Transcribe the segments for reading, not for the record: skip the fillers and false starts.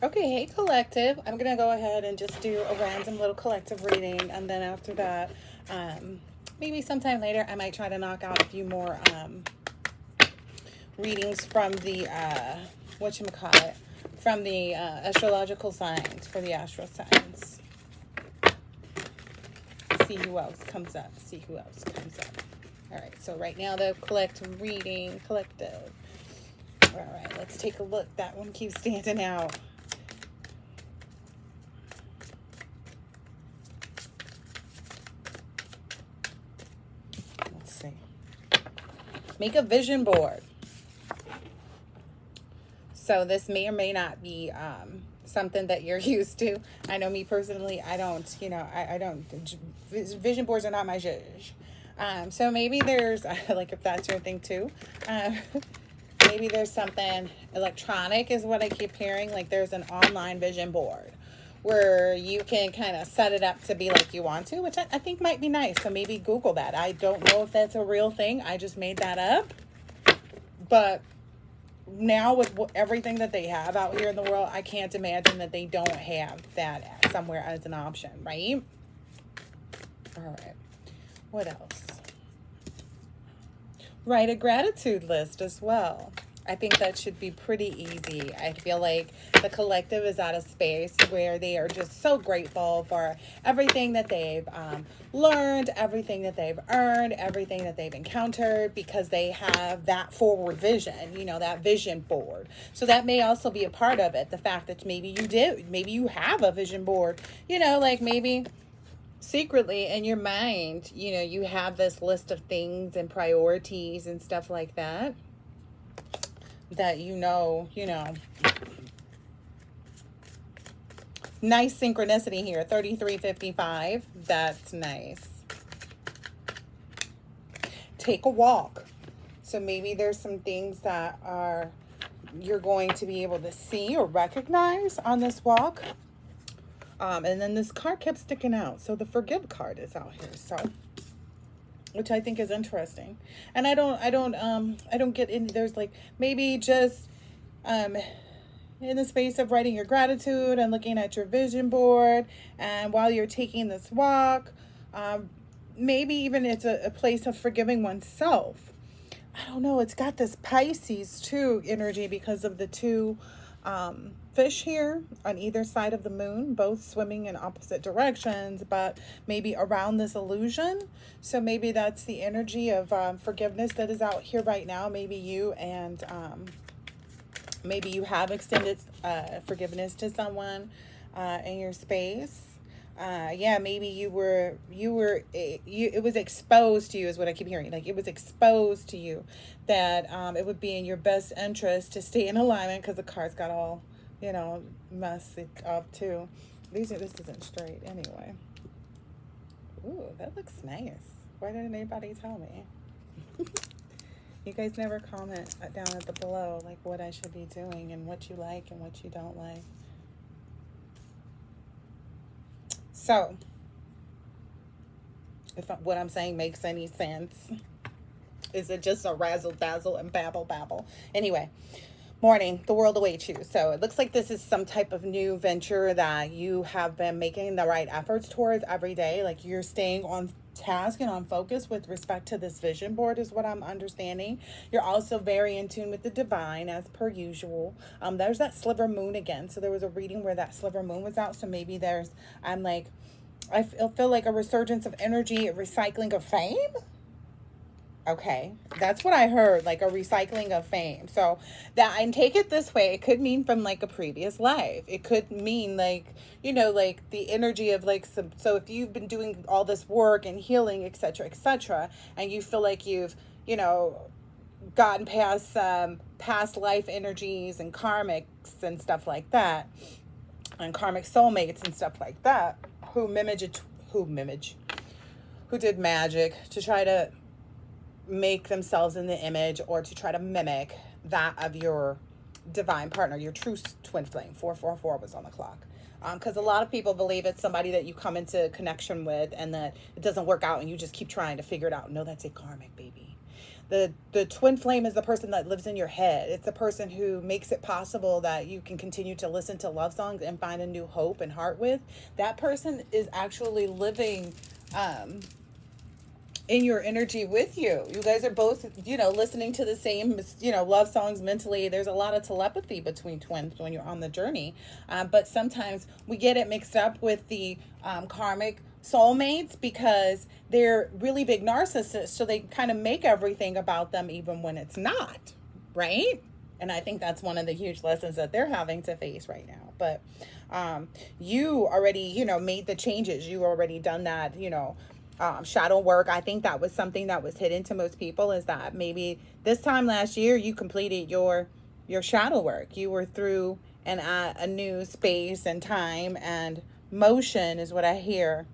Okay, hey collective. I'm gonna go ahead and just do a random little collective reading, and then after that, um, maybe sometime later, I might try to knock out a few more readings from the whatchamacallit, from the astrological signs for the astro signs. See who else comes up. See who else comes up. All right. So right now the collective reading, collective. All right. Let's take a look. That one keeps standing out. Let's see. Make a vision board. So this may or may not be something that you're used to. I know me personally, I don't, I don't, vision boards are not my zhuzh. So maybe there's, like if that's your thing too, uh, maybe there's something electronic is what I keep hearing. Like there's an online vision board where you can kind of set it up to be like you want to, which I think might be nice. So maybe Google that. I don't know if that's a real thing. I just made that up. But now with everything that they have out here in the world, I can't imagine that they don't have that somewhere as an option, right? All right. What else? Write a gratitude list as well. I think that should be pretty easy. I feel like the collective is at a space where they are just so grateful for everything that they've learned, everything that they've earned, everything that they've encountered, because they have that forward vision, that vision board. So that may also be a part of it. The fact that maybe you have a vision board, like maybe secretly in your mind, you have this list of things and priorities and stuff like that that nice synchronicity here. 3355. That's nice. Take a walk. So maybe there's some things that you're going to be able to see or recognize on this walk. And then this card kept sticking out. So the forgive card is out here. So, which I think is interesting. And I don't get in. There's like maybe just in the space of writing your gratitude and looking at your vision board, and while you're taking this walk, maybe even it's a place of forgiving oneself. I don't know. It's got this Pisces too energy because of the two fish here on either side of the moon, both swimming in opposite directions, but maybe around this illusion. So maybe that's the energy of forgiveness that is out here right now. Maybe you and maybe you have extended forgiveness to someone in your space. Maybe it was exposed to you is what I keep hearing. Like it was exposed to you that it would be in your best interest to stay in alignment, because the cards got all, messed up too. This isn't straight anyway. Ooh, that looks nice. Why didn't anybody tell me? You guys never comment down at the below, like what I should be doing and what you like and what you don't like. So, if what I'm saying makes any sense, is it just a razzle dazzle and babble babble? Anyway, morning, the world awaits you. So it looks like this is some type of new venture that you have been making the right efforts towards every day. Like you're staying on task and on focus with respect to this vision board is what I'm understanding. You're also very in tune with the divine as per usual. There's that sliver moon again. So there was a reading where that sliver moon was out. So maybe I feel like a resurgence of energy, a recycling of fame. Okay, that's what I heard, like a recycling of fame. So that, and take it this way, it could mean from like a previous life. It could mean like, like the energy of like some, so if you've been doing all this work and healing, etc., and you feel like you've, gotten past past life energies and karmics and stuff like that, and karmic soulmates and stuff like that, who did magic to try to make themselves in the image or to try to mimic that of your divine partner, your true twin flame. 444 was on the clock. Because a lot of people believe it's somebody that you come into connection with and that it doesn't work out and you just keep trying to figure it out. No, that's a karmic, baby. The twin flame is the person that lives in your head. It's the person who makes it possible that you can continue to listen to love songs and find a new hope and heart with. That person is actually living in your energy with you. You guys are both, listening to the same, love songs mentally. There's a lot of telepathy between twins when you're on the journey. But sometimes we get it mixed up with the karmic soulmates because they're really big narcissists. So they kind of make everything about them even when it's not, right? And I think that's one of the huge lessons that they're having to face right now. But you already, made the changes. You already done that, shadow work. I think that was something that was hidden to most people, is that maybe this time last year you completed your shadow work. You were through and at a new space and time and motion is what I hear,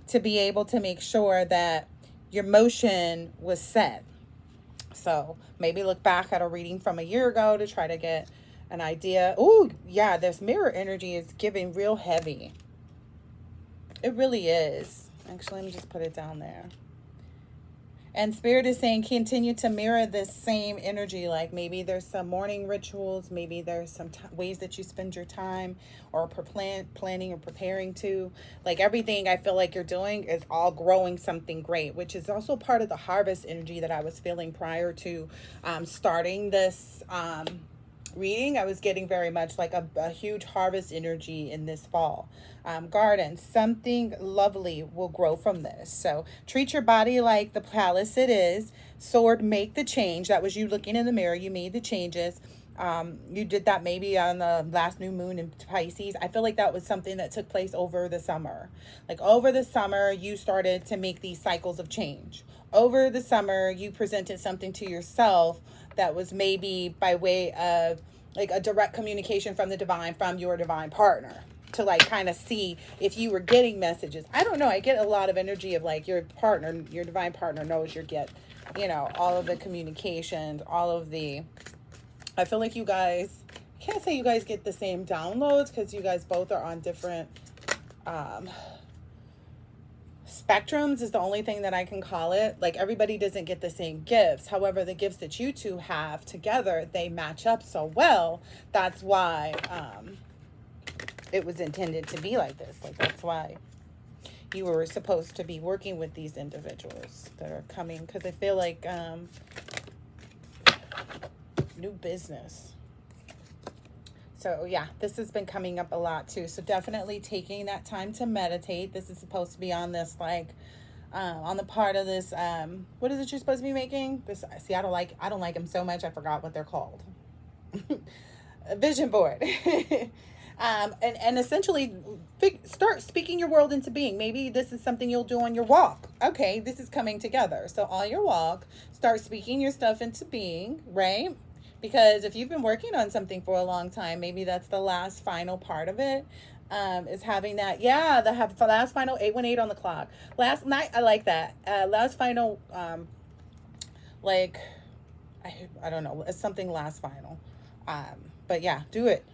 to be able to make sure that your motion was set. So maybe look back at a reading from a year ago to try to get an idea. Oh yeah, this mirror energy is giving real heavy. It really is. Actually, let me just put it down there. And Spirit is saying continue to mirror this same energy. Like maybe there's some morning rituals. Maybe there's some ways that you spend your time or planning or preparing to. Like everything I feel like you're doing is all growing something great, which is also part of the harvest energy that I was feeling prior to starting this reading. I was getting very much like a huge harvest energy in this fall. Garden, something lovely will grow from this. So treat your body like the palace it is. Sword, make the change. That was you looking in the mirror. You made the changes. You did that maybe on the last new moon in Pisces. I feel like that was something that took place over the summer. Like over the summer, you started to make these cycles of change. Over the summer, you presented something to yourself that was maybe by way of like a direct communication from the divine, from your divine partner, to like kind of see if you were getting messages. I don't know. I get a lot of energy of like your partner, your divine partner knows you get, all of the communications, all of the, I feel like you guys, I can't say you guys get the same downloads because you guys both are on different spectrums is the only thing that I can call it. Like everybody doesn't get the same gifts. However, the gifts that you two have together, they match up so well. That's why it was intended to be like this. Like that's why you were supposed to be working with these individuals that are coming, because I feel like new business. So yeah, this has been coming up a lot too. So definitely taking that time to meditate. This is supposed to be on this like on the part of this what is it you're supposed to be making? This, see, I don't like them so much I forgot what they're called. A vision board. And essentially start speaking your world into being. Maybe this is something you'll do on your walk. Okay, this is coming together. So on your walk, start speaking your stuff into being, right? Because if you've been working on something for a long time, maybe that's the last final part of it, is having that. Yeah, the last final 818 on the clock. Last night, I like that. Last final, like, I don't know, it's something last final. But yeah, do it.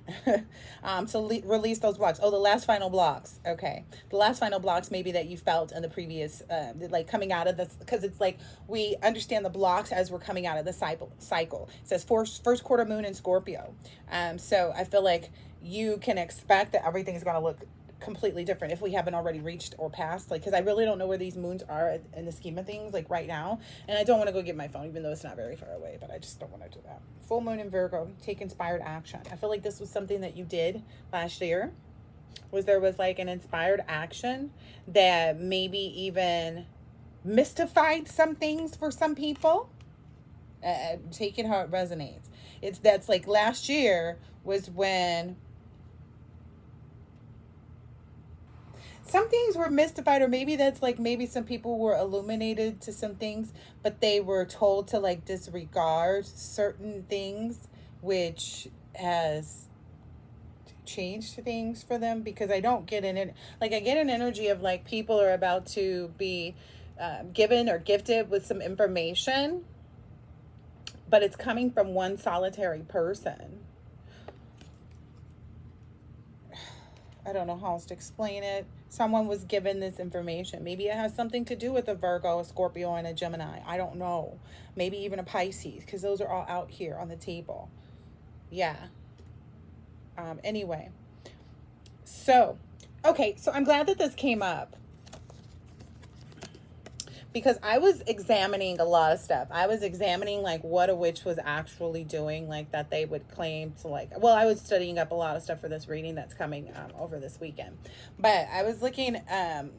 So release those blocks. Oh, the last final blocks. Okay. The last final blocks maybe that you felt in the previous, like coming out of this, because it's like we understand the blocks as we're coming out of the cycle. It says first quarter moon in Scorpio. So I feel like you can expect that everything's going to look completely different if we haven't already reached or passed, like, because I really don't know where these moons are in the scheme of things, like right now, and I don't want to go get my phone even though it's not very far away, but I just don't want to do that. Full moon in Virgo, take inspired action. I feel like this was something that you did last year, there was like an inspired action that maybe even mystified some things for some people. Take it how it resonates. That's like last year was when some things were mystified, or maybe that's like maybe some people were illuminated to some things, but they were told to like disregard certain things, which has changed things for them. Because I don't get I get an energy of like people are about to be given or gifted with some information, but it's coming from one solitary person. I don't know how else to explain it. Someone was given this information. Maybe it has something to do with a Virgo, a Scorpio, and a Gemini. I don't know. Maybe even a Pisces, because those are all out here on the table. Yeah. Anyway. So, okay. So I'm glad that this came up, because I was examining a lot of stuff. I was examining like what a witch was actually doing, like that they would claim to like, well, I was studying up a lot of stuff for this reading that's coming over this weekend. But I was looking and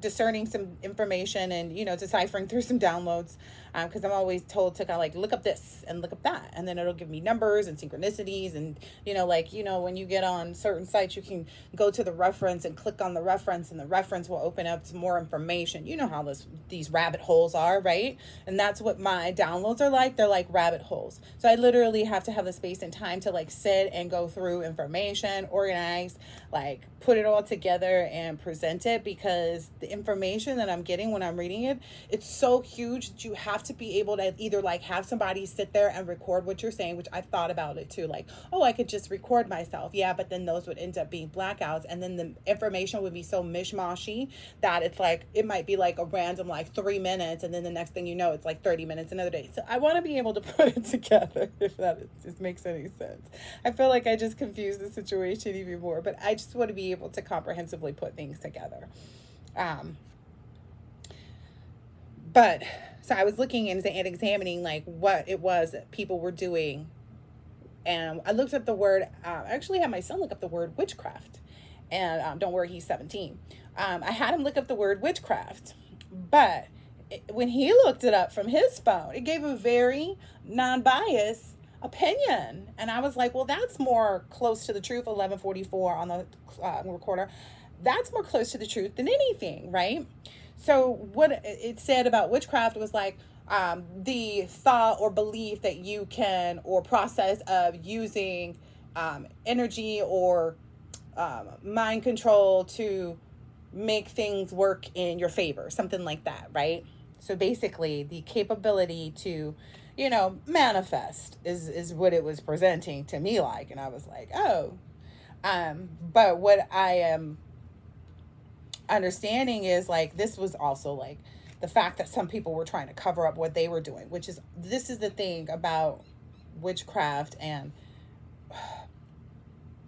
discerning some information and, you know, deciphering through some downloads, because I'm always told to kind of like look up this and look up that, and then it'll give me numbers and synchronicities, and you know, like, you know, when you get on certain sites, you can go to the reference and click on the reference, and the reference will open up some more information. You know how these rabbit holes are, right? And that's what my downloads are like. They're like rabbit holes. So I literally have to have the space and time to like sit and go through information, organize, like put it all together and present it, because the information that I'm getting when I'm reading it, it's so huge that you have to be able to either like have somebody sit there and record what you're saying, which I've thought about it too, like, oh, I could just record myself. Yeah, but then those would end up being blackouts, and then the information would be so mishmashy that it's like, it might be like a random like 3 minutes, and then the next thing you know, it's like 30 minutes another day. So I want to be able to put it together, if that just makes any sense. I feel like I just confused the situation even more, but I just want to be able to comprehensively put things together. But so I was looking and examining like what it was that people were doing, and I looked up the word. I actually had my son look up the word witchcraft, and don't worry, he's 17. I had him look up the word witchcraft, but when he looked it up from his phone, it gave a very non-biased opinion, and I was like, well, that's more close to the truth. 1144 on the recorder, that's more close to the truth than anything, right? So what it said about witchcraft was like, the thought or belief that you can, or process of using energy or mind control to make things work in your favor, something like that, right? So basically the capability to, you know, manifest is what it was presenting to me like. And I was like, oh, but what I am understanding is like, this was also like the fact that some people were trying to cover up what they were doing, which is, this is the thing about witchcraft, and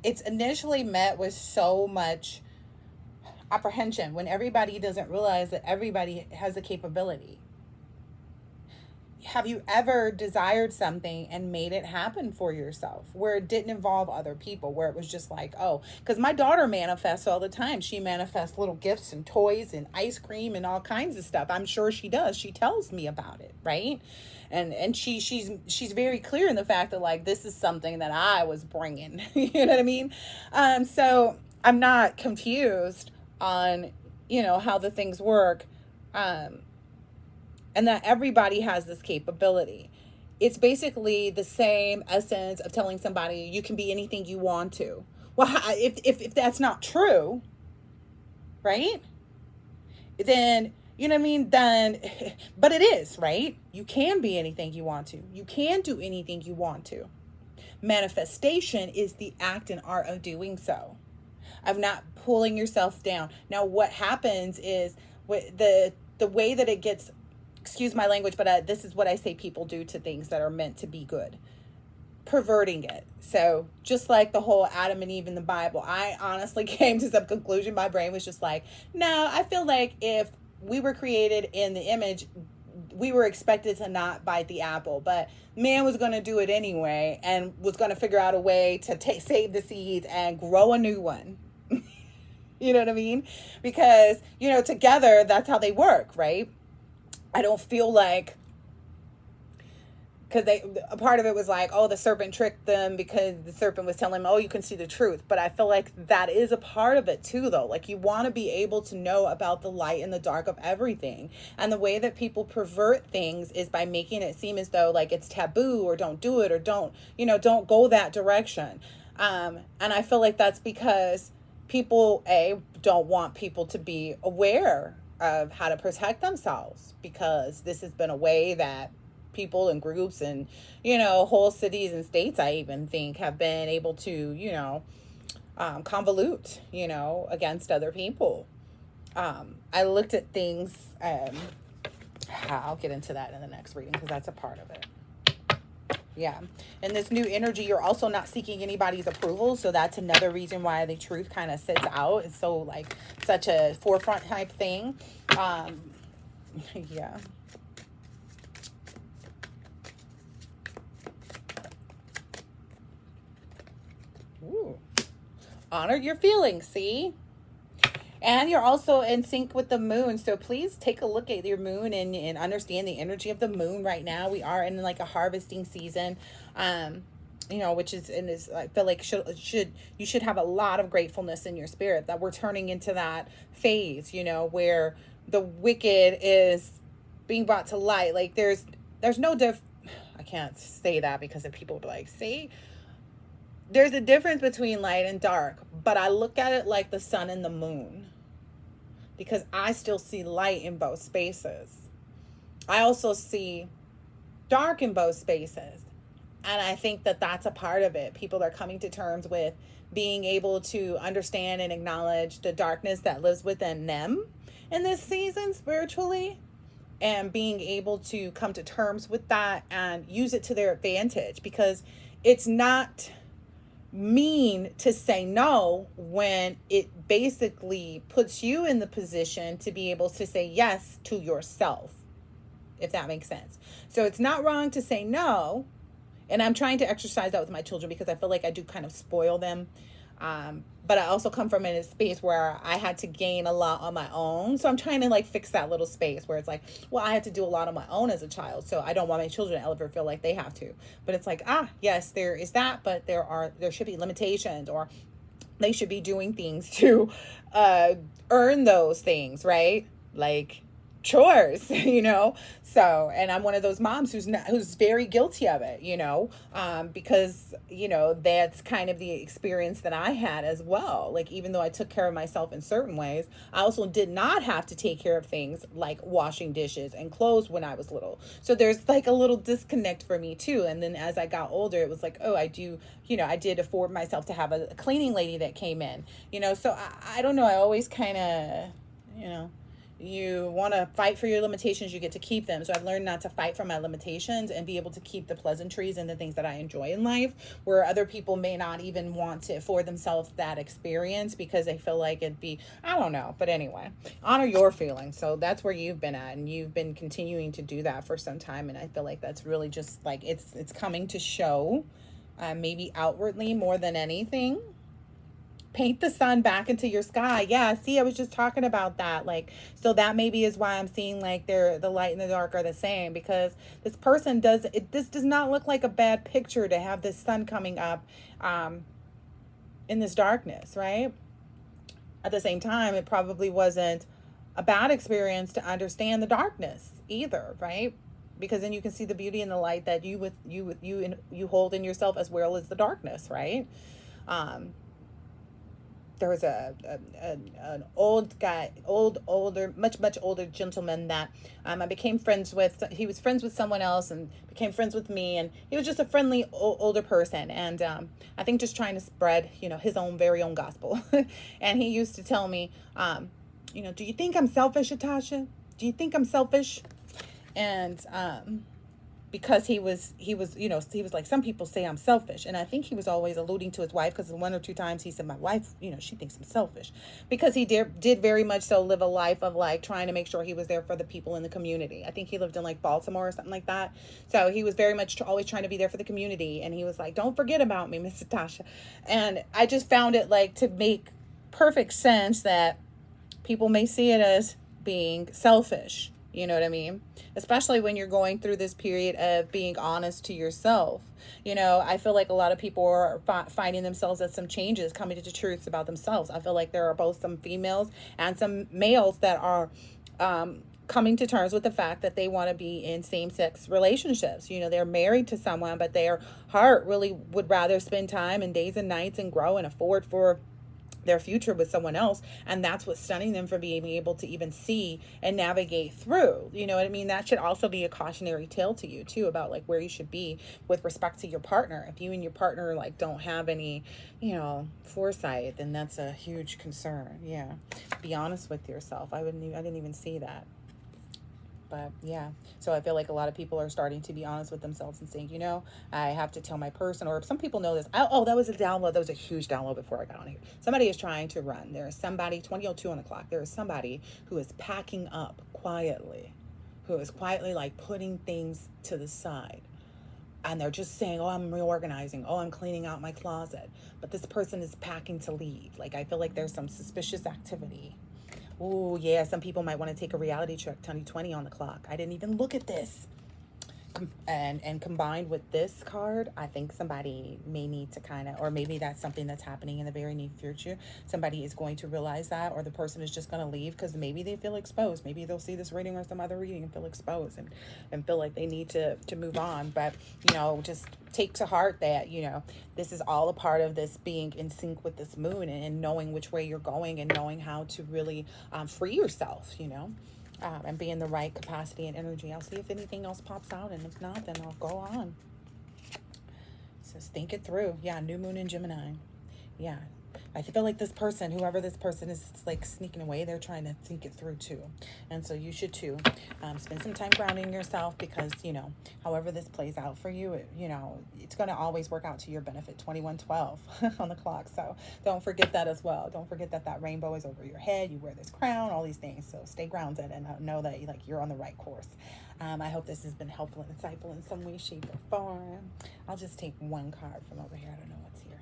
it's initially met with so much apprehension when everybody doesn't realize that everybody has the capability. Have you ever desired something and made it happen for yourself, where it didn't involve other people, where it was just like, oh, because my daughter manifests all the time. She manifests little gifts and toys and ice cream and all kinds of stuff. I'm sure she does. She tells me about it, right? And she's very clear in the fact that like, this is something that I was bringing. You know what I mean? So I'm not confused on, you know, how the things work. And that everybody has this capability. It's basically the same essence of telling somebody you can be anything you want to. Well, if that's not true, right? Then, you know what I mean? Then, but it is, right? You can be anything you want to. You can do anything you want to. Manifestation is the act and art of doing so, of not pulling yourself down. Now, what happens is with the way that it gets, excuse my language, but this is what I say people do to things that are meant to be good. Perverting it. So just like the whole Adam and Eve in the Bible, I honestly came to some conclusion. My brain was just like, no, I feel like if we were created in the image, we were expected to not bite the apple, but man was going to do it anyway, and was going to figure out a way to save the seeds and grow a new one. You know what I mean? Because, you know, together, that's how they work, right? I don't feel like, because a part of it was like, oh, the serpent tricked them because the serpent was telling them, oh, you can see the truth. But I feel like that is a part of it too, though. Like, you want to be able to know about the light and the dark of everything. And the way that people pervert things is by making it seem as though like it's taboo, or don't do it, or don't go that direction. And I feel like that's because people, don't want people to be aware of how to protect themselves, because this has been a way that people and groups and, you know, whole cities and states, I even think, have been able to, you know, convolute, against other people. I looked at things. I'll get into that in the next reading because that's a part of it. Yeah. In this new energy, you're also not seeking anybody's approval. So that's another reason why the truth kind of sits out. It's so like such a forefront type thing. Yeah. Ooh. Honor your feelings, see? And you're also in sync with the moon. So please take a look at your moon and understand the energy of the moon right now. We are in like a harvesting season. Which is in this, I feel like you should have a lot of gratefulness in your spirit that we're turning into that phase, where the wicked is being brought to light. Like there's no I can't say that because if people be like, see, there's a difference between light and dark, but I look at it like the sun and the moon because I still see light in both spaces. I also see dark in both spaces. And I think that that's a part of it. People are coming to terms with being able to understand and acknowledge the darkness that lives within them in this season spiritually, and being able to come to terms with that and use it to their advantage, because it's not mean to say no when it basically puts you in the position to be able to say yes to yourself, if that makes sense. So it's not wrong to say no. And I'm trying to exercise that with my children because I feel like I do kind of spoil them. But I also come from in a space where I had to gain a lot on my own. So I'm trying to like fix that little space where it's like, well, I had to do a lot on my own as a child. So I don't want my children to ever feel like they have to. But it's like, yes, there is that. But there should be limitations, or they should be doing things to earn those things, right? Like chores, so, and I'm one of those moms who's very guilty of it, because that's kind of the experience that I had as well. Like, even though I took care of myself in certain ways, I also did not have to take care of things like washing dishes and clothes when I was little. So there's like a little disconnect for me too. And then as I got older, it was like, oh, I did afford myself to have a cleaning lady that came in, so I don't know. I always kind of, you want to fight for your limitations, you get to keep them. So I've learned not to fight for my limitations and be able to keep the pleasantries and the things that I enjoy in life, where other people may not even want to afford themselves that experience because they feel like it'd be, I don't know. But anyway, honor your feelings. So that's where you've been at, and you've been continuing to do that for some time. And I feel like that's really just like, it's coming to show, maybe outwardly more than anything. Paint the sun back into your sky. Yeah, see, I was just talking about that. Like, so that maybe is why I'm seeing like the light and the dark are the same, because this person this does not look like a bad picture to have this sun coming up in this darkness, right? At the same time, it probably wasn't a bad experience to understand the darkness either, right? Because then you can see the beauty and the light that you hold in yourself, as well as the darkness, right? There was an old guy, older, much older gentleman that I became friends with. He was friends with someone else and became friends with me, and he was just a friendly older person, and I think just trying to spread his own very own gospel. And he used to tell me, do you think I'm selfish, Natasha? Do you think I'm selfish? And because he was like, some people say I'm selfish. And I think he was always alluding to his wife, because one or two times he said, my wife, she thinks I'm selfish, because he did very much so live a life of like trying to make sure he was there for the people in the community. I think he lived in like Baltimore or something like that. So he was very much always trying to be there for the community. And he was like, don't forget about me, Miss Natasha. And I just found it like to make perfect sense that people may see it as being selfish. You know what I mean? Especially when you're going through this period of being honest to yourself. I feel like a lot of people are finding themselves at some changes, coming to truths about themselves. I feel like there are both some females and some males that are coming to terms with the fact that they want to be in same-sex relationships. They're married to someone, but their heart really would rather spend time and days and nights and grow and afford for their future with someone else, and that's what's stunning them for being able to even see and navigate through. You know what I mean? That should also be a cautionary tale to you too, about like where you should be with respect to your partner. If you and your partner like don't have any, you know, foresight, then that's a huge concern. Yeah, be honest with yourself. I didn't even see that. But yeah, so I feel like a lot of people are starting to be honest with themselves and saying, you know, I have to tell my person, or some people know this. Oh, that was a download. That was a huge download before I got on here. Somebody is trying to run. There is somebody, 20:02 on the clock. There is somebody who is packing up quietly, who is quietly like putting things to the side. And they're just saying, oh, I'm reorganizing. Oh, I'm cleaning out my closet. But this person is packing to leave. Like, I feel like there's some suspicious activity. Oh, yeah, some people might want to take a reality check. 2020 on the clock. I didn't even look at this. And combined with this card, I think somebody may need to kind of, or maybe that's something that's happening in the very near future. Somebody is going to realize that, or the person is just going to leave because maybe they feel exposed. Maybe they'll see this reading or some other reading and feel exposed, and feel like they need to move on. But, you know, just take to heart that, you know, this is all a part of this being in sync with this moon, and knowing which way you're going, and knowing how to really free yourself, you know. And be in the right capacity and energy. I'll see if anything else pops out, and if not, then I'll go on. It says, think it through. Yeah, new moon in Gemini. Yeah, I feel like this person, whoever this person is, it's like sneaking away. They're trying to think it through too. And so you should too. Spend some time grounding yourself, because, you know, however this plays out for you, you know, it's going to always work out to your benefit. 2112 on the clock. So don't forget that as well. Don't forget that that rainbow is over your head. You wear this crown, all these things. So stay grounded and know that like you're on the right course. I hope this has been helpful and insightful in some way, shape, or form. I'll just take one card from over here. I don't know what's here.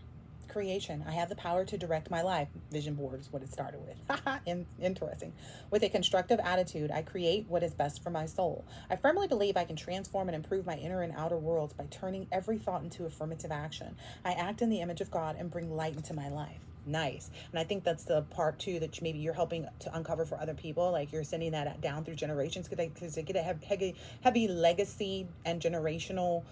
Creation. I have the power to direct my life. Vision board is what it started with. Interesting. With a constructive attitude, I create what is best for my soul. I firmly believe I can transform and improve my inner and outer worlds by turning every thought into affirmative action. I act in the image of God and bring light into my life. Nice. And I think that's the part too that maybe you're helping to uncover for other people. Like you're sending that down through generations, because they get a heavy legacy and generational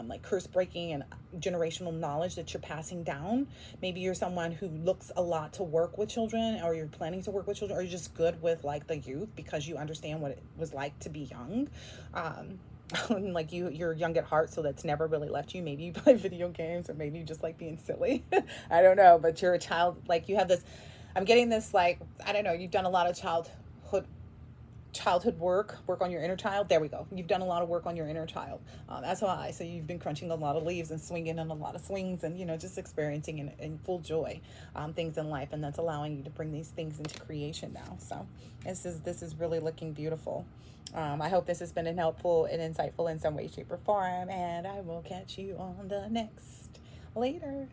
like curse breaking and generational knowledge that you're passing down. Maybe you're someone who looks a lot to work with children, or you're planning to work with children, or you're just good with like the youth because you understand what it was like to be young. Like you're young at heart, so that's never really left you. Maybe you play video games, or maybe you just like being silly. I don't know, but you're a child. Like you have this, I'm getting this, like, I don't know, you've done a lot of childhood work on your inner child. There we go. You've done a lot of work on your inner child. That's why. So you've been crunching a lot of leaves and swinging in a lot of swings, and, you know, just experiencing in full joy things in life, and that's allowing you to bring these things into creation now. So this is really looking beautiful. I hope this has been helpful and insightful in some way, shape, or form, and I will catch you on the next later.